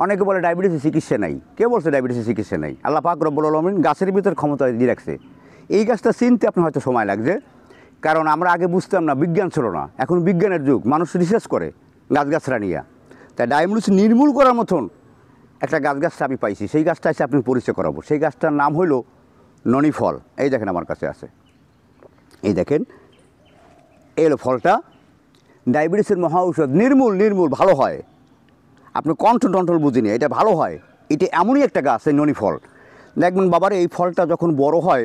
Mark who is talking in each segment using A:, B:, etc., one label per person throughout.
A: অনেকে বলে ডায়াবেটিসের চিকিৎসা নাই। কে বলছে ডায়াবেটিসের চিকিৎসা নাই? আল্লাহ পাক রব্বুল আলামিন গাছের ভিতর ক্ষমতা দিয়ে রাখছে। এই গাছটা চিনতে আপনার হয়তো সময় লাগছে, কারণ আমরা আগে বুঝতাম না, বিজ্ঞান ছিল না। এখন বিজ্ঞানের যুগ, মানুষ রিসার্চ করে গাছগাছরা নিয়ে। তাই ডায়াবেটিস নির্মূল করার মতন একটা গাছটা আমি পাইছি, সেই গাছটা এসে আপনি পরিচয় করাবো। সেই গাছটার নাম হলো ননি ফল। এই দেখেন আমার কাছে আছে, এই দেখেন, এই হলো ফলটা। ডায়াবেটিসের মহা ঔষধ, নির্মূল ভালো হয়। আপনি কন্ট্রোল বুঝিনি, এটা ভালো হয়। এটা এমনই একটা গাছ, এই ননি ফল। দেখবেন বাবার এই ফলটা যখন বড় হয়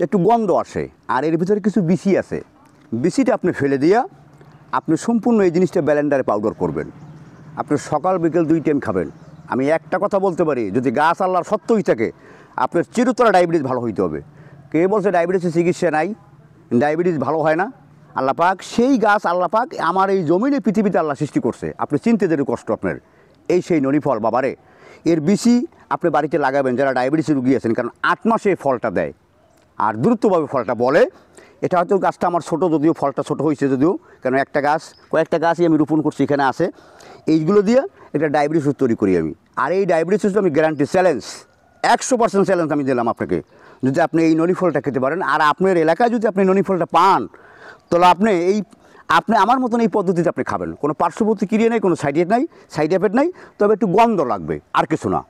A: একটু গন্ধ আসে, আর এর ভিতরে কিছু বিচি আছে। বিচিটা আপনি ফেলে দিয়া আপনি সম্পূর্ণ এই জিনিসটা ব্লেন্ডারে পাউডার করবেন। আপনি সকাল বিকেল 2 টাইম খাবেন। আমি একটা কথা বলতে পারি, যদি গাছ আল্লাহর সত্যই থাকে, আপনার চিরতরে ডায়াবেটিস ভালো হইতে হবে। কে বলছে ডায়াবেটিসের চিকিৎসা নাই? ডায়াবেটিস ভালো হয় না? আল্লাহ পাক সেই গাছ, আল্লাহ পাক আমার এই জমিনে পৃথিবীতে আল্লাহ সৃষ্টি করছে। আপনি চিনতে দেরি কষ্ট আপনার। এই সেই ননি ফল বাবারে, এর বিচি আপনি বাড়িতে লাগাবেন যারা ডায়াবেটিসের রুগী আছেন, কারণ 8 মাসে ফলটা দেয় আর ফলটা বলে। এটা হয়তো গাছটা আমার ছোটো, যদিও ফলটা ছোটো হয়েছে, যদিও কারণ কয়েকটা গাছই আমি রোপণ করছি, এখানে আছে। এইগুলো দিয়ে এটা ডায়াবেটিস তৈরি করি আমি। আর এই ডায়াবেটিস আমি গ্যারান্টি, চ্যালেঞ্জ, 100% চ্যালেঞ্জ আমি দিলাম আপনাকে, যদি আপনি এই ননি ফলটা খেতে পারেন। আর আপনার এলাকায় যদি আপনি ননি ফলটা পান, তাহলে আপনি আমার মতন এই পদ্ধতিতে আপনি খাবেন। কোনো পার্শ্ববর্তী ক্রিয়া নেই, কোনো সাইড এফেক্ট নাই, তবে একটু গন্ধ লাগবে, আর কিছু না।